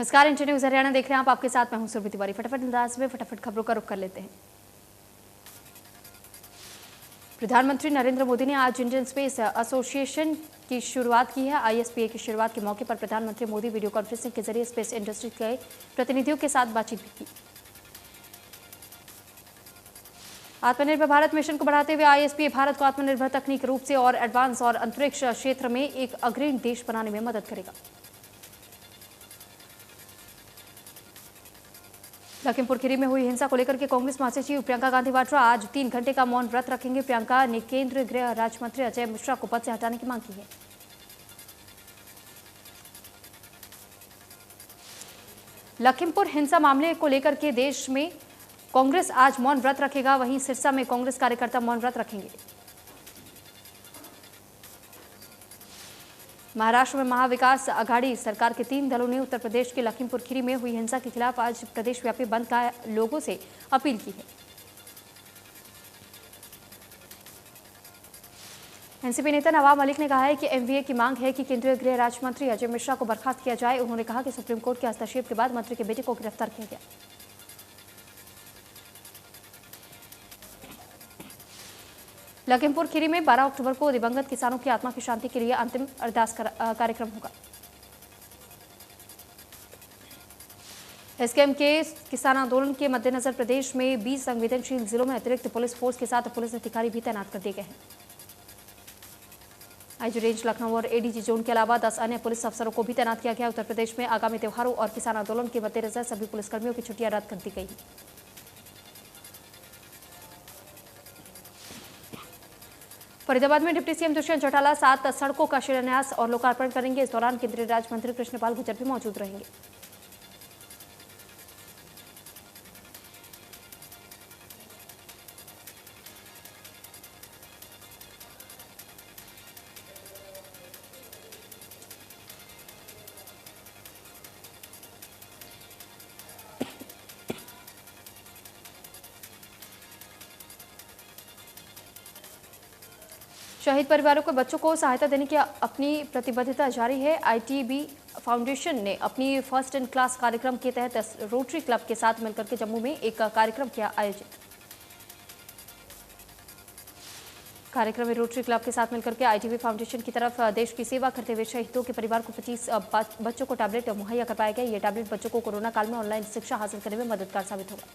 नमस्कार, inter news Haryana देख रहे हैं आप। आपके साथ मैं हूं सुरभि तिवारी। फटाफट अंदाज में फटाफट खबरों का रुख कर लेते हैं। प्रधानमंत्री नरेंद्र मोदी ने आज इंडियन स्पेस एसोसिएशन की शुरुआत की है। आईएसपीए की शुरुआत के मौके पर प्रधानमंत्री मोदी वीडियो कॉन्फ्रेंसिंग के जरिए स्पेस इंडस्ट्री के प्रतिनिधियों के साथ बातचीत भी की। आत्मनिर्भर भारत मिशन को बढ़ाते हुए आईएसपीए भारत को आत्मनिर्भर तकनीक रूप से और एडवांस और अंतरिक्ष क्षेत्र में एक अग्रणी देश बनाने में मदद करेगा। लखीमपुर खीरी में हुई हिंसा को लेकर के कांग्रेस महासचिव प्रियंका गांधी वाड्रा आज 3 घंटे का मौन व्रत रखेंगे। प्रियंका ने केंद्रीय गृह राज्य मंत्री अजय मिश्रा को पद से हटाने की मांग की है। लखीमपुर हिंसा मामले को लेकर के देश में कांग्रेस आज मौन व्रत रखेगा। वहीं सिरसा में कांग्रेस कार्यकर्ता मौन व्रत रखेंगे। महाराष्ट्र में महाविकास आघाड़ी सरकार के 3 दलों ने उत्तर प्रदेश के लखीमपुर खीरी में हुई हिंसा के खिलाफ आज प्रदेशव्यापी बंद का लोगों से अपील की है। एनसीपी नेता नवाब मलिक ने कहा है कि एमवीए की मांग है कि केंद्रीय गृह राज्य मंत्री अजय मिश्रा को बर्खास्त किया जाए। उन्होंने कहा कि सुप्रीम कोर्ट के हस्तक्षेप के बाद मंत्री के बेटे को गिरफ्तार किया गया। लखीमपुर खीरी में 12 अक्टूबर को दिवंगत किसानों की आत्मा की शांति के लिए अंतिम अरदास कार्यक्रम होगा। एसकेएम के किसान आंदोलन के मद्देनजर प्रदेश में 20 संवेदनशील जिलों में अतिरिक्त पुलिस फोर्स के साथ पुलिस अधिकारी भी तैनात कर दिए गए हैं। आईजी रेंज लखनऊ और एडीजी जोन के अलावा 10 अन्य पुलिस अफसरों को भी तैनात किया गया। उत्तर प्रदेश में आगामी त्योहारों और किसान आंदोलन के मद्देनजर सभी पुलिसकर्मियों की छुट्टियां रद्द कर दी गई। फरीदाबाद में डिप्टी सीएम दुष्यंत चौटाला 7 सड़कों का शिलान्यास और लोकार्पण करेंगे। इस दौरान केंद्रीय राज्य मंत्री कृष्णपाल गुर्जर भी मौजूद रहेंगे। शहीद परिवारों के बच्चों को सहायता देने की अपनी प्रतिबद्धता जारी है। आईटीबी फाउंडेशन ने अपनी फर्स्ट इन क्लास कार्यक्रम के तहत रोटरी क्लब के साथ मिलकर के जम्मू में एक कार्यक्रम किया आयोजित। कार्यक्रम में रोटरी क्लब के साथ मिलकर के आईटीबी फाउंडेशन की तरफ देश की सेवा करते हुए शहीदों के परिवार को 25 बच्चों को टैबलेट मुहैया करवाया गया। ये टैबलेट बच्चों को कोरोना काल में ऑनलाइन शिक्षा हासिल करने में मददगार साबित होगा।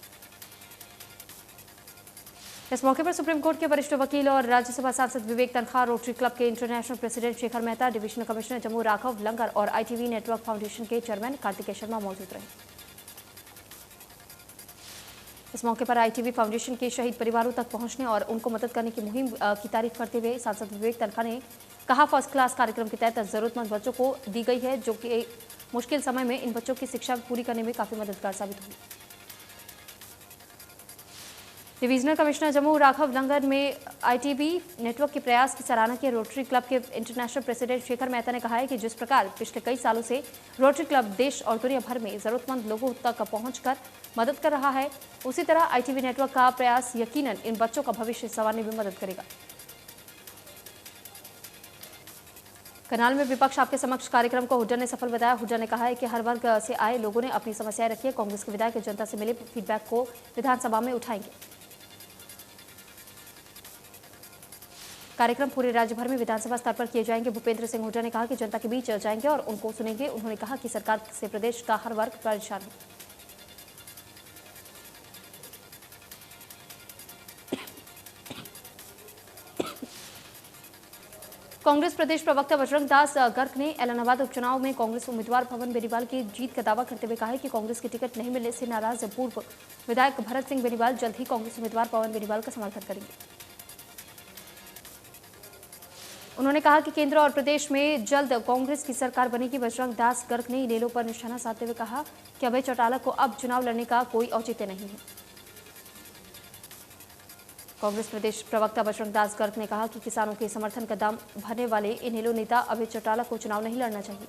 इस मौके पर सुप्रीम कोर्ट के वरिष्ठ वकील और राज्यसभा सांसद विवेक तनखा, रोटरी क्लब के international president Shekhar Mehta, divisional commissioner Jammu Raghav Langar और आईटीवी नेटवर्क फाउंडेशन के चेयरमैन कार्तिकेय शर्मा मौजूद रहे। इस मौके पर आईटीवी फाउंडेशन के शहीद परिवारों तक पहुंचने और उनको मदद करने की मुहिम की तारीफ करते हुए सांसद विवेक तनखा ने कहा, फर्स्ट क्लास कार्यक्रम के तहत जरूरतमंद बच्चों को दी गई है, जो कि मुश्किल समय में इन बच्चों की शिक्षा पूरी करने में काफी मददगार साबित होगी। डिवीजनल कमिश्नर जम्मू राघव लंगर में आईटीबी नेटवर्क के प्रयास की सराहना की। रोटरी क्लब के इंटरनेशनल प्रेसिडेंट शेखर मेहता ने कहा है कि जिस प्रकार पिछले कई सालों से रोटरी क्लब देश और दुनिया भर में जरूरतमंद लोगों तक पहुंचकर मदद कर रहा है, उसी तरह आईटीबी नेटवर्क का प्रयास यकीनन इन बच्चों का भविष्य संवारने में मदद करेगा। करनाल में विपक्ष आपके समक्ष कार्यक्रम को हुड्डा ने सफल बताया। हुड्डा ने कहा है कि हर वर्ग से आए लोगों ने अपनी समस्याएं रखी है। कांग्रेस के विधायक जनता से मिले फीडबैक को विधानसभा में उठाएंगे। कार्यक्रम पूरे राज्य भर में विधानसभा स्तर पर किए जाएंगे। भूपेंद्र सिंह हुड्डा ने कहा कि जनता के बीच जाएंगे और उनको सुनेंगे। उन्होंने कहा कि सरकार से प्रदेश का हर वर्ग परेशान है। कांग्रेस प्रदेश प्रवक्ता बजरंग दास गर्ग ने एलनाबाद उपचुनाव में कांग्रेस उम्मीदवार पवन बेनीवाल की जीत का दावा करते हुए कहा है कि कांग्रेस की टिकट नहीं मिलने से नाराज पूर्व विधायक भरत सिंह बेनीवाल जल्द ही कांग्रेस उम्मीदवार पवन बेनीवाल का समर्थन करेंगे। उन्होंने कहा कि केंद्र और प्रदेश में जल्द कांग्रेस की सरकार बनेगी। बजरंग दास गर्ग ने इनेलो पर निशाना साधते हुए कहा कि अभय चौटाला को अब चुनाव लड़ने का कोई औचित्य नहीं है। कांग्रेस प्रदेश प्रवक्ता बजरंग दास गर्ग ने कहा कि किसानों के समर्थन का दाम भरने वाले इनेलो नेता अभय चौटाला को चुनाव नहीं लड़ना चाहिए।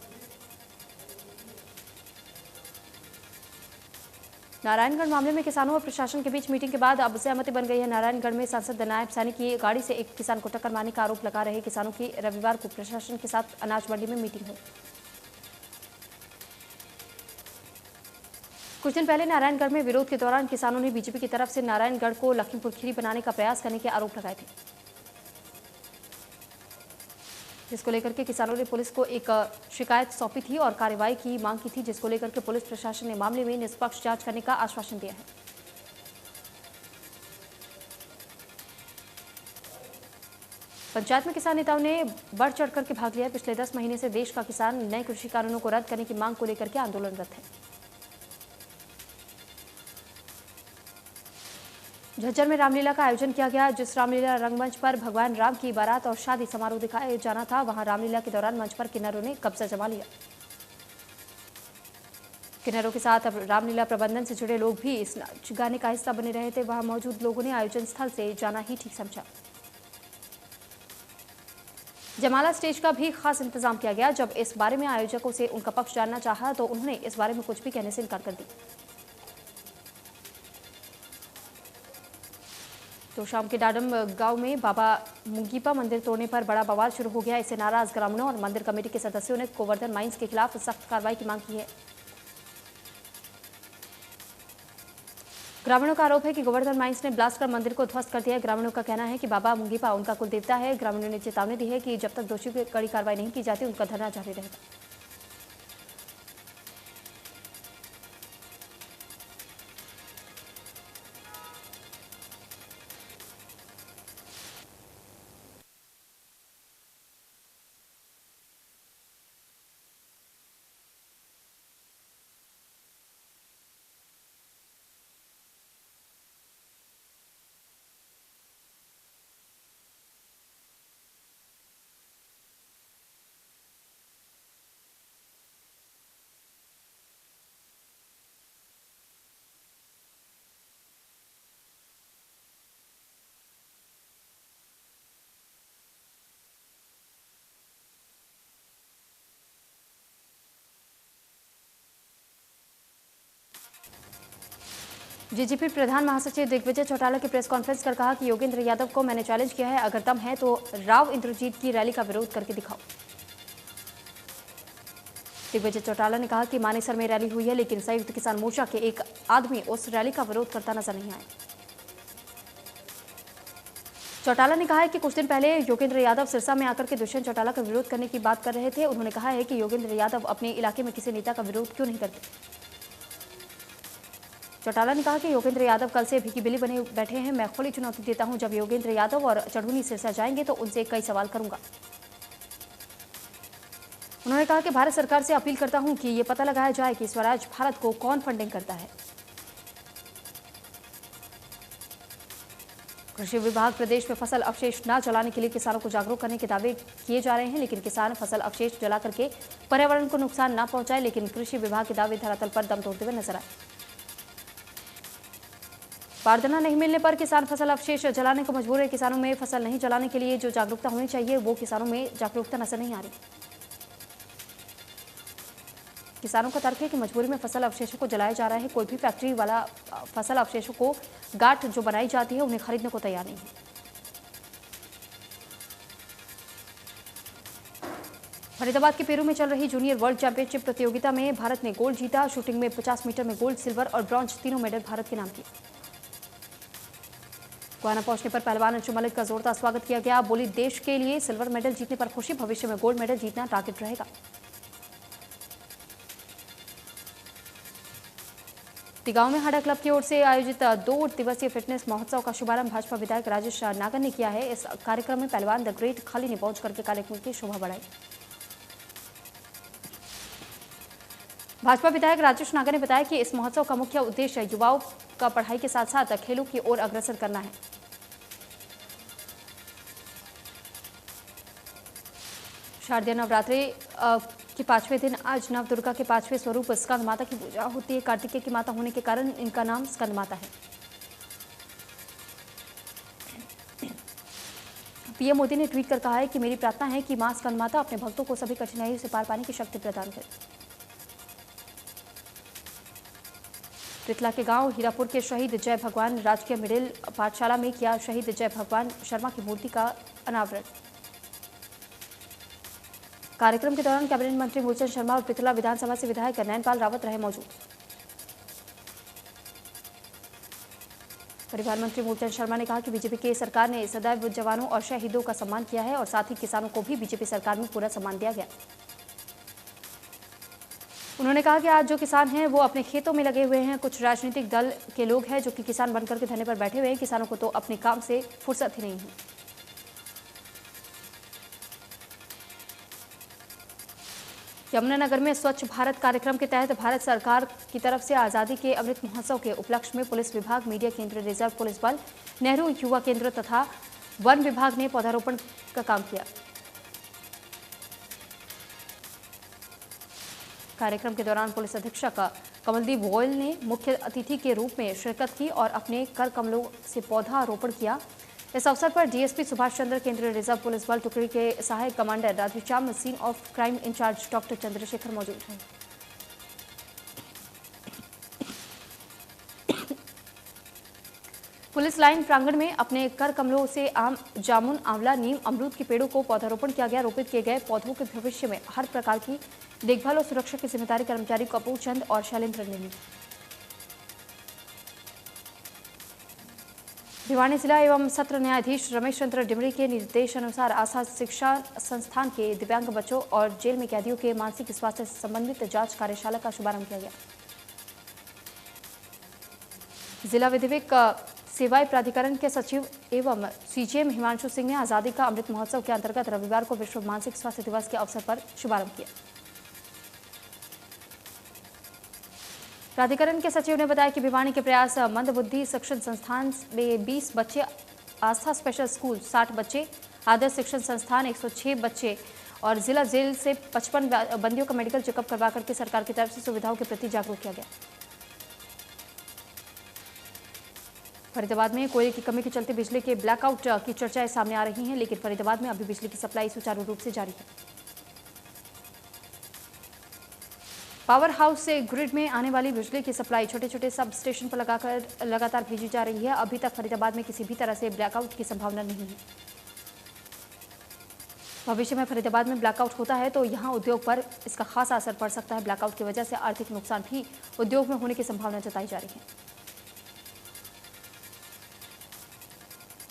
नारायणगढ़ मामले में किसानों और प्रशासन के बीच मीटिंग के बाद अब सहमति बन गई है। नारायणगढ़ में सांसद नायब सैनी की गाड़ी से एक किसान को टक्कर मारने का आरोप लगा रहे किसानों की रविवार को प्रशासन के साथ अनाज मंडी में मीटिंग हुई। कुछ दिन पहले नारायणगढ़ में विरोध के दौरान किसानों ने बीजेपी की तरफ से नारायणगढ़ को लखीमपुर खीरी बनाने का प्रयास करने के आरोप लगाए थे, जिसको लेकर के किसानों ने पुलिस को एक शिकायत सौंपी थी और कार्रवाई की मांग की थी, जिसको लेकर के पुलिस प्रशासन ने मामले में निष्पक्ष जांच करने का आश्वासन दिया है। पंचायत में किसान नेताओं ने बढ़ चढ़ करके भाग लिया। पिछले 10 महीने से देश का किसान नए कृषि कानूनों को रद्द करने की मांग को लेकर के आंदोलनरत है। झज्जर में रामलीला का आयोजन किया गया। जिस रामलीला रंगमंच पर भगवान राम की बारात और शादी समारोह दिखाया जाना था, वहां रामलीला के दौरान मंच पर किन्नरों ने कब्जा जमा लिया। किन्नरों के साथ अब रामलीला प्रबंधन से जुड़े लोग भी इस गाने का हिस्सा बने रहे थे। वहां मौजूद लोगों ने आयोजन स्थल से जाना ही ठीक समझा। जमाला स्टेज का भी खास इंतजाम किया गया। जब इस बारे में आयोजकों से उनका पक्ष जानना चाहा तो उन्होंने इस बारे में कुछ भी कहने से इनकार कर दी। तो शाम के डाडम गांव में बाबा मुंगीपा मंदिर तोड़ने पर बड़ा बवाल शुरू हो गया। इससे नाराज ग्रामीणों और मंदिर कमेटी के सदस्यों ने गोवर्धन माइंस के खिलाफ सख्त कार्रवाई की मांग की है। ग्रामीणों का आरोप है कि गोवर्धन माइंस ने ब्लास्ट कर मंदिर को ध्वस्त कर दिया है। ग्रामीणों का कहना है कि बाबा मुंगीपा उनका कुल देवता है। ग्रामीणों ने चेतावनी दी है कि जब तक दोषियों की कड़ी कार्रवाई नहीं की जाती, उनका धरना जारी रहेगा। डीजीपी प्रधान महासचिव दिग्विजय चौटाला की प्रेस कॉन्फ्रेंस कर कहा कि योगेंद्र यादव को मैंने चैलेंज किया है, अगर दम है तो राव इंद्रजीत की रैली का विरोध करके दिखाओ। दिग्विजय चौटाला ने कहा कि मानेसर में रैली हुई है, लेकिन संयुक्त किसान मोर्चा के एक आदमी उस रैली का विरोध करता नजर नहीं आया। चौटाला ने कहा है कि कुछ दिन पहले योगेंद्र यादव सिरसा में आकर के दुष्यंत चौटाला का विरोध करने की बात कर रहे थे। उन्होंने कहा है कि योगेंद्र यादव अपने इलाके में किसी नेता का विरोध क्यों नहीं करते। चौटाला ने कहा कि योगेंद्र यादव कल से भीगी बिल्ली बने बैठे हैं। मैं खुली चुनौती देता हूं, जब योगेंद्र यादव और चढ़ूनी सिरसा जाएंगे तो उनसे कई सवाल करूंगा। उन्होंने कहा कि भारत सरकार से अपील करता हूं कि ये पता लगाया जाए कि स्वराज भारत को कौन फंडिंग करता है। कृषि विभाग प्रदेश में फसल अवशेष न जलाने के लिए किसानों को जागरूक करने के दावे किए जा रहे हैं, लेकिन किसान फसल अवशेष जला करके पर्यावरण को नुकसान न पहुंचाए, लेकिन कृषि विभाग के दावे धरातल पर दम तोड़ते हुए नजर आए। बारदाना नहीं मिलने पर किसान फसल अवशेष जलाने को मजबूर है। किसानों में फसल नहीं जलाने के लिए जो जागरूकता होनी चाहिए, वो किसानों में जागरूकता नजर नहीं आ रही। किसानों का तर्क है कि मजबूरी में फसल अवशेषों को जलाया जा रहा है। कोई भी फैक्ट्री वाला फसल अवशेषों को गांठ जो बनाई जाती है, उन्हें खरीदने को तैयार नहीं है। फरीदाबाद के पेरू में चल रही जूनियर वर्ल्ड चैंपियनशिप प्रतियोगिता में भारत ने गोल्ड जीता। शूटिंग में 50 मीटर में गोल्ड, सिल्वर और ब्रॉन्ज तीनों मेडल भारत के नाम किए। गुयाना पहुंचने पर पहलवान अंशु मलिक का जोरदार स्वागत किया गया। बोली, देश के लिए सिल्वर मेडल जीतने पर खुशी, भविष्य में गोल्ड मेडल जीतना टारगेट रहेगा। तिगांव में हाड़ा क्लब की ओर से आयोजित 2 दिवसीय फिटनेस महोत्सव का शुभारंभ भाजपा विधायक राजेश नागर ने किया है। इस कार्यक्रम में पहलवान द ग्रेट खाली ने पहुंच करके कार्यक्रम की शोभा बढ़ाई। भाजपा विधायक राजेश नागर ने बताया कि इस महोत्सव का मुख्य उद्देश्य युवाओं का पढ़ाई के साथ साथ खेलों की ओर अग्रसर करना है। शारदीय नवरात्रि के 5वें दिन आज नव दुर्गा के 5वें स्वरूप स्कंद माता की पूजा होती है। कार्तिकेय की माता होने के कारण इनका नाम स्कंद माता है। पीएम मोदी ने ट्वीट कर कहा है कि मेरी प्रार्थना है कि मां स्कंद माता अपने भक्तों को सभी कठिनाइयों से पार पाने की शक्ति प्रदान करे। तितला के गांव हीरापुर के शहीद जय भगवान राजकीय मिडिल पाठशाला में किया शहीद जय भगवान शर्मा की मूर्ति का अनावरण। कार्यक्रम के दौरान कैबिनेट मंत्री मूलचंद शर्मा और तितला विधानसभा से विधायक नैनपाल रावत रहे मौजूद। परिवहन मंत्री मूलचंद शर्मा ने कहा कि बीजेपी की सरकार ने सदैव जवानों और शहीदों का सम्मान किया है और साथ ही किसानों को भी बीजेपी सरकार में पूरा सम्मान दिया गया। उन्होंने कहा कि आज जो किसान हैं वो अपने खेतों में लगे हुए हैं। कुछ राजनीतिक दल के लोग हैं जो कि किसान बनकर के धरने पर बैठे हुए हैं। किसानों को तो अपने काम से फुर्सत ही नहीं है। यमुनानगर में स्वच्छ भारत कार्यक्रम के तहत भारत सरकार की तरफ से आज़ादी के अमृत महोत्सव के उपलक्ष्य में पुलिस विभाग, मीडिया केंद्र, रिजर्व पुलिस बल, नेहरू युवा केंद्र तथा वन विभाग ने पौधारोपण का काम किया। कार्यक्रम के दौरान पुलिस अधीक्षक कमलदीप गोयल ने मुख्य अतिथि के रूप में शिरकत की और अपने कर कमलों से पौधारोपण किया। इस अवसर पर डीएसपी सुभाष चंद्र, केंद्रीय रिजर्व पुलिस बल टुकड़ी के सहायक commander Radheshyam, scene of crime in charge doctor Chandrashekhar मौजूद हैं। पुलिस लाइन प्रांगण में अपने कर कमलों से आम, जामुन, आंवला, नीम, अमरूद के पेड़ों को पौधारोपण किया गया। रोपित किए गए पौधों के भविष्य में हर प्रकार की देखभाल और सुरक्षा की जिम्मेदारी कर्मचारी कपूर चंद और शैलेंद्र ने ली। भिवानी जिला एवं सत्र न्यायाधीश रमेश चंद्र डिमरी के निर्देशानुसार आस्था शिक्षा संस्थान के दिव्यांग बच्चों और जेल में कैदियों के मानसिक स्वास्थ्य से संबंधित जांच कार्यशाला का शुभारंभ किया गया। जिला विधिक सेवाएं प्राधिकरण के सचिव एवं सीजीएम हिमांशु सिंह ने आजादी का अमृत महोत्सव के अंतर्गत रविवार को विश्व मानसिक स्वास्थ्य दिवस के अवसर पर शुभारंभ किया। प्राधिकरण के सचिव ने बताया कि भिवानी के प्रयास मंदबुद्धि शिक्षण संस्थान में 20 बच्चे, आस्था स्पेशल स्कूल 60 बच्चे, आदर्श शिक्षण संस्थान 106 बच्चे और जिला जेल से 55 बंदियों का मेडिकल चेकअप करवा करके सरकार की तरफ से सुविधाओं के प्रति जागरूक किया गया। फरीदाबाद में कोयले की कमी के चलते बिजली के ब्लैकआउट की चर्चाएं सामने आ रही हैं, लेकिन फरीदाबाद में अभी बिजली की सप्लाई सुचारू रूप से जारी है। पावर हाउस से ग्रिड में आने वाली बिजली की सप्लाई छोटे छोटे सब स्टेशन पर लगातार भेजी जा रही है। अभी तक फरीदाबाद में किसी भी तरह से ब्लैकआउट की संभावना नहीं है। भविष्य में फरीदाबाद में ब्लैकआउट होता है तो यहां उद्योग पर इसका खासा असर पड़ सकता है। ब्लैकआउट की वजह से आर्थिक नुकसान भी उद्योग में होने की संभावना जताई जा रही है।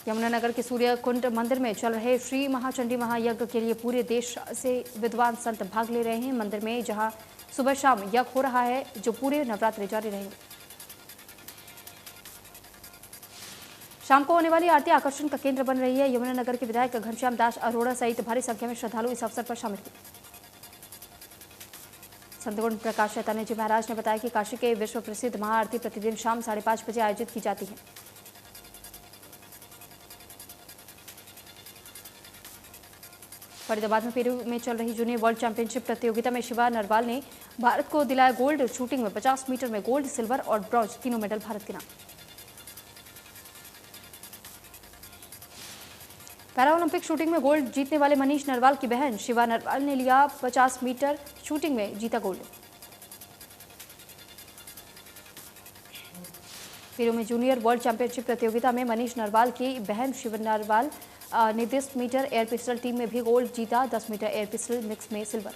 यमुनानगर के सूर्यकुंड मंदिर में चल रहे श्री महाचंडी महायज्ञ के लिए पूरे देश से विद्वान संत भाग ले रहे हैं। मंदिर में जहां सुबह शाम यज्ञ हो रहा है जो पूरे नवरात्रि जारी रहेंगे। शाम को होने वाली आरती आकर्षण का केंद्र बन रही है। यमुनानगर के विधायक घनश्याम दास अरोड़ा सहित भारी संख्या में श्रद्धालु इस अवसर पर शामिल हुए। संत गुण प्रकाश चैतन्य जी महाराज ने बताया कि काशी के विश्व प्रसिद्ध महाआरती प्रतिदिन शाम 5:30 बजे आयोजित की जाती है। फरीदाबाद में पेरू में चल रही जूनियर वर्ल्ड चैंपियनशिप प्रतियोगिता में शिवा नरवाल ने भारत को दिलाया गोल्ड। शूटिंग में 50 मीटर में गोल्ड, सिल्वर और ब्रॉन्ज तीनों मेडल भारत के नाम। पैरालंपिक शूटिंग में गोल्ड जीतने वाले मनीष नरवाल की बहन शिवा नरवाल ने लिया 50 मीटर शूटिंग में जीता गोल्ड। पेरू में जूनियर वर्ल्ड चैंपियनशिप प्रतियोगिता में मनीष नरवाल की बहन शिवा नरवाल ने 10 मीटर एयर पिस्टल टीम में भी गोल्ड जीता। 10 मीटर एयर पिस्टल मिक्स में सिल्वर।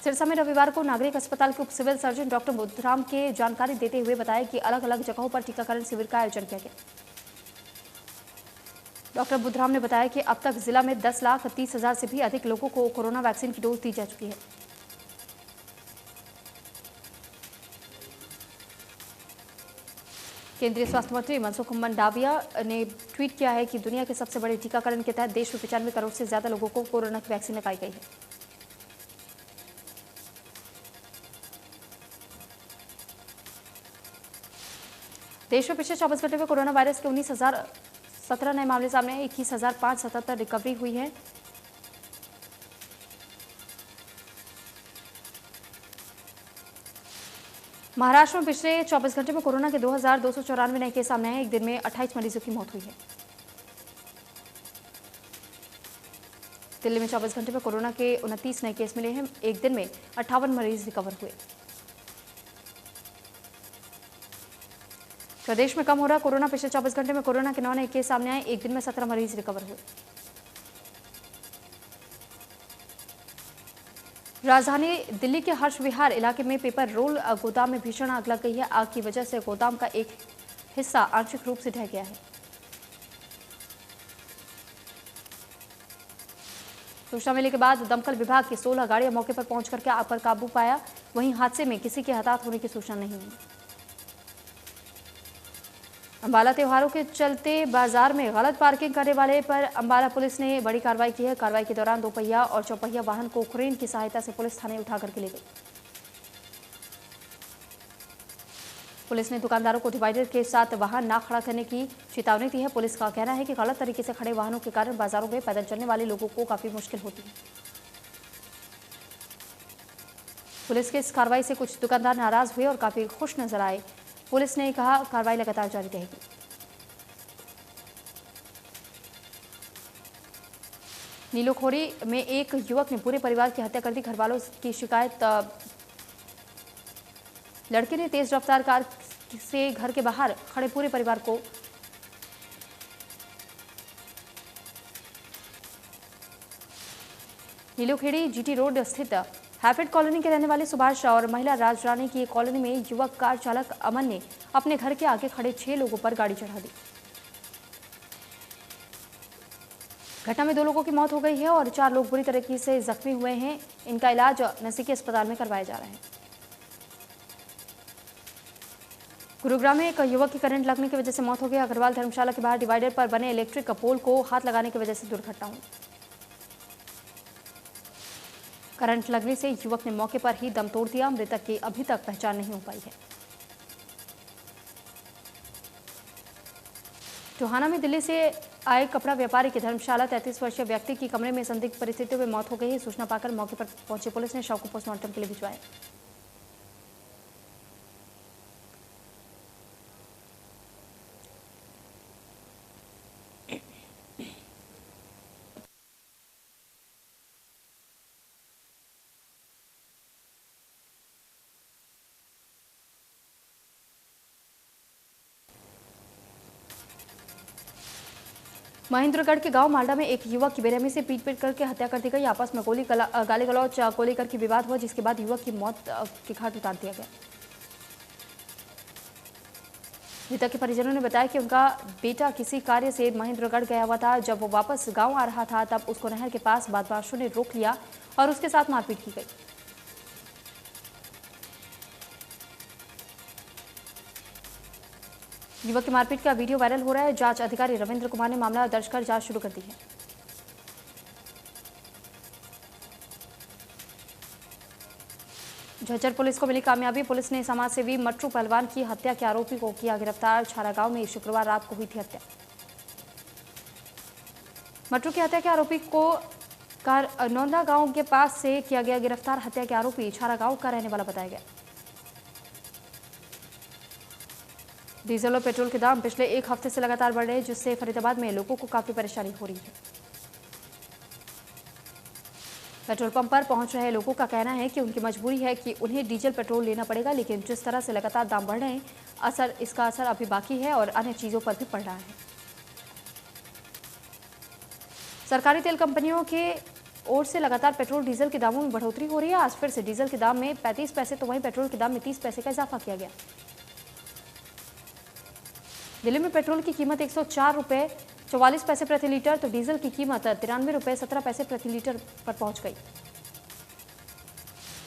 सिरसा में रविवार को नागरिक अस्पताल के उप सिविल सर्जन डॉक्टर बुद्धराम के जानकारी देते हुए बताया कि अलग अलग जगहों पर टीकाकरण शिविर का आयोजन किया गया। डॉक्टर बुद्धराम ने बताया कि अब तक जिला में 10,30,000 से भी अधिक लोगों को कोरोना वैक्सीन की डोज दी जा चुकी है। केंद्रीय स्वास्थ्य मंत्री मनसुख मंडाविया ने ट्वीट किया है कि दुनिया के सबसे बड़े टीकाकरण के तहत देश में 95 करोड़ से ज्यादा लोगों को कोरोना की वैक्सीन लगाई गई है। देश में पिछले 24 घंटे में कोरोना वायरस के 19,017 नए मामले सामने आए। 21,577 रिकवरी हुई है। महाराष्ट्र में पिछले 24 घंटे में कोरोना के 2,294 नए केस सामने आए। एक दिन में 28 मरीजों की मौत हुई है। दिल्ली में 24 घंटे में कोरोना के 29 नए केस मिले हैं। एक दिन में 58 मरीज रिकवर हुए। प्रदेश में कम हो रहा कोरोना। पिछले 24 घंटे में कोरोना के 9 नए केस सामने आए। एक दिन में 17 मरीज रिकवर हुए। राजधानी दिल्ली के हर्ष विहार इलाके में पेपर रोल गोदाम में भीषण आग लग गई है। आग की वजह से गोदाम का एक हिस्सा आंशिक रूप से ढह गया है। सूचना मिलने के बाद दमकल विभाग की 16 गाड़ियां मौके पर पहुंच करके आग पर काबू पाया। वहीं हादसे में किसी के हताहत होने की सूचना नहीं है। अंबाला त्योहारों के चलते बाजार में गलत पार्किंग करने वाले पर अंबाला पुलिस ने बड़ी कार्रवाई की है। कार्रवाई के दौरान दोपहिया और चौपहिया वाहन को क्रेन की सहायता से पुलिस थाने उठा करके ले गई। पुलिस ने दुकानदारों को डिवाइडर के साथ वाहन ना खड़ा करने की चेतावनी दी है। पुलिस का कहना है कि गलत तरीके से खड़े वाहनों के कारण बाजारों में पैदल चलने वाले लोगों को काफी मुश्किल होती है। पुलिस की इस कार्रवाई से कुछ दुकानदार नाराज हुए और काफी खुश नजर आए। पुलिस ने कहा कार्रवाई लगातार जारी रहेगी। नीलोखोरी में एक युवक ने पूरे परिवार की हत्या कर दी। घरवालों की शिकायत लड़के ने तेज रफ्तार कार से घर के बाहर खड़े पूरे परिवार को नीलोखेड़ी जीटी रोड स्थित हैफेड कॉलोनी के रहने वाले सुभाष और महिला राजरानी की कॉलोनी में युवक कार चालक अमन ने अपने घर के आगे खड़े 6 लोगों पर गाड़ी चढ़ा दी। घटना में 2 लोगों की मौत हो गई है और 4 लोग बुरी तरीके से जख्मी हुए हैं। इनका इलाज नजदीकी अस्पताल में करवाया जा रहा है। गुरुग्राम में एक युवक की करंट लगने की वजह से मौत हो गई। अग्रवाल धर्मशाला के बाहर डिवाइडर पर बने इलेक्ट्रिक पोल को हाथ लगाने की वजह से दुर्घटना हुई। करंट लगने से युवक ने मौके पर ही दम तोड़ दिया। मृतक की अभी तक पहचान नहीं हो पाई है। टोहाना में दिल्ली से आए कपड़ा व्यापारी की धर्मशाला 33 वर्षीय व्यक्ति की कमरे में संदिग्ध परिस्थितियों में मौत हो गई है। सूचना पाकर मौके पर पहुंची पुलिस ने शव को पोस्टमार्टम के लिए भिजवाया। महेंद्रगढ़ के गांव मालडा में एक युवक की बेरहमी से पीट करके हत्या कर दी गई। आपस में गाली गलौज को लेकर के विवाद हुआ, जिसके बाद युवक की मौत के घाट उतार दिया गया। मृतक के परिजनों ने बताया कि उनका बेटा किसी कार्य से महेंद्रगढ़ गया हुआ था। जब वो वापस गांव आ रहा था तब उसको नहर के पास बदमाशों ने रोक लिया और उसके साथ मारपीट की गई। युवक की मारपीट का वीडियो वायरल हो रहा है। जांच अधिकारी रविंद्र कुमार ने मामला दर्ज कर जांच शुरू कर दी है। झज्जर पुलिस को मिली कामयाबी। पुलिस ने समाजसेवी मट्टू पहलवान की हत्या के आरोपी को किया गिरफ्तार। छारागांव में शुक्रवार रात को हुई थी हत्या। मट्टू की हत्या के आरोपी को नौंदा गांव के पास से किया गया गिरफ्तार। हत्या के आरोपी छारागांव का रहने वाला बताया गया। डीजल और पेट्रोल के दाम पिछले 1 हफ्ते से लगातार बढ़ रहे हैं, जिससे फरीदाबाद में लोगों को काफी परेशानी हो रही है। पेट्रोल पंप पर पहुंच रहे लोगों का कहना है कि उनकी मजबूरी है कि उन्हें डीजल पेट्रोल लेना पड़ेगा, लेकिन जिस तरह से लगातार दाम बढ़ रहे हैं इसका असर अभी बाकी है और अन्य चीजों पर भी पड़ रहा है। सरकारी तेल कंपनियों के ओर से लगातार पेट्रोल डीजल के दामों में बढ़ोतरी हो रही है। आज फिर से डीजल के दाम में 35 पैसे तो वहीं पेट्रोल के दाम में 30 पैसे का इजाफा किया गया। दिल्ली में पेट्रोल की कीमत 104 रुपये 44 पैसे प्रति लीटर तो डीजल की कीमत 93 रुपये 17 पैसे प्रति लीटर पर पहुंच गई।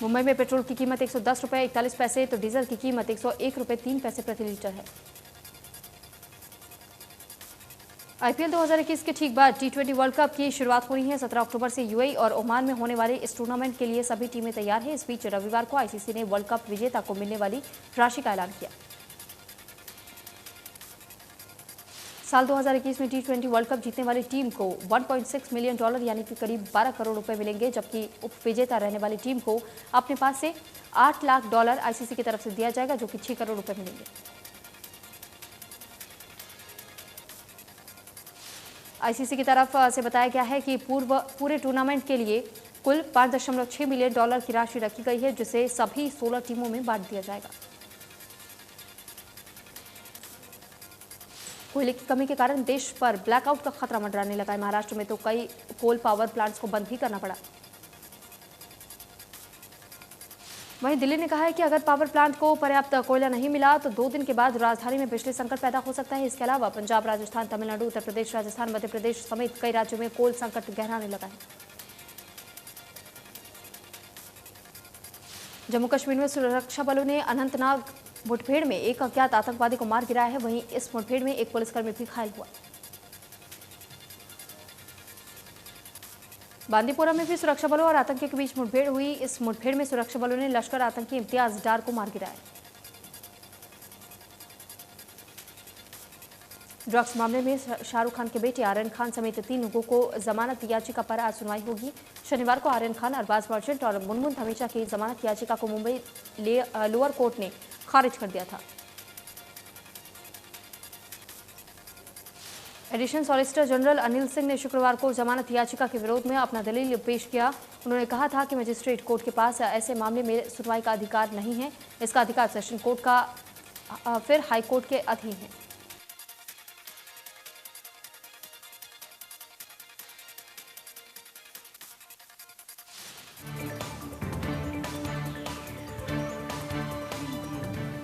मुंबई में पेट्रोल की कीमत 110 रुपये 41 पैसे तो डीजल की कीमत 101 रुपये 3 पैसे प्रति लीटर है। आईपीएल 2021 के ठीक बाद T20 वर्ल्ड कप की शुरुआत हो रही है। 17 अक्टूबर से यूएई और ओमान में होने वाले इस टूर्नामेंट के लिए सभी टीमें तैयार हैं। इस बीच रविवार को आईसीसी ने वर्ल्ड कप विजेता को मिलने वाली राशि का ऐलान किया। साल 2021 में T20 वर्ल्ड कप जीतने वाली टीम को $1.6 मिलियन यानी कि करीब 12 करोड़ रुपए मिलेंगे, जबकि उपविजेता रहने वाली टीम को अपने पास से $8 लाख आईसीसी की तरफ से दिया जाएगा, जो कि 6 करोड़ रुपए मिलेंगे। आईसीसी की तरफ से बताया गया है कि पूरे टूर्नामेंट के लिए कुल $5.6 मिलियन की राशि रखी गई है, जिसे सभी 16 टीमों में बांट दिया जाएगा। कोयले की कमी के कारण देश पर ब्लैकआउट का खतरा मंडराने लगा है। महाराष्ट्र में तो कई कोल पावर प्लांट्स को बंद भी करना पड़ा। वहीं दिल्ली ने कहा है कि अगर पावर प्लांट को पर्याप्त कोयला नहीं मिला तो 2 दिन के बाद राजधानी में बिजली संकट पैदा हो सकता है। इसके अलावा पंजाब, राजस्थान, तमिलनाडु, उत्तर प्रदेश, राजस्थान, मध्य प्रदेश समेत कई राज्यों में कोल संकट गहराने लगा है। जम्मू कश्मीर में सुरक्षा बलों ने अनंतनाग मुठभेड़ में एक अज्ञात आतंकवादी को मार गिराया है। वहीं इस मुठभेड़ में एक पुलिसकर्मी भी घायल हुआ। बांदीपोरा में भी सुरक्षा बलों और आतंकियों के बीच मुठभेड़ हुई। इस मुठभेड़ में सुरक्षा बलों ने लश्कर आतंकी इम्तियाज डार को मार गिराया। ड्रग्स मामले में शाहरुख खान के बेटे आर्यन खान समेत 3 लोगों को जमानत याचिका पर आज सुनवाई होगी। शनिवार को आर्यन खान, अरबाज मर्चेंट और मुनमुन धमीजा की जमानत याचिका को मुंबई लोअर कोर्ट ने खारिज कर दिया था। Additional solicitor general Anil Singh ने शुक्रवार को जमानत याचिका के विरोध में अपना दलील पेश किया। उन्होंने कहा था कि मजिस्ट्रेट कोर्ट के पास ऐसे मामले में सुनवाई का अधिकार नहीं है। इसका अधिकार सेशन कोर्ट का फिर हाई कोर्ट के अधीन है।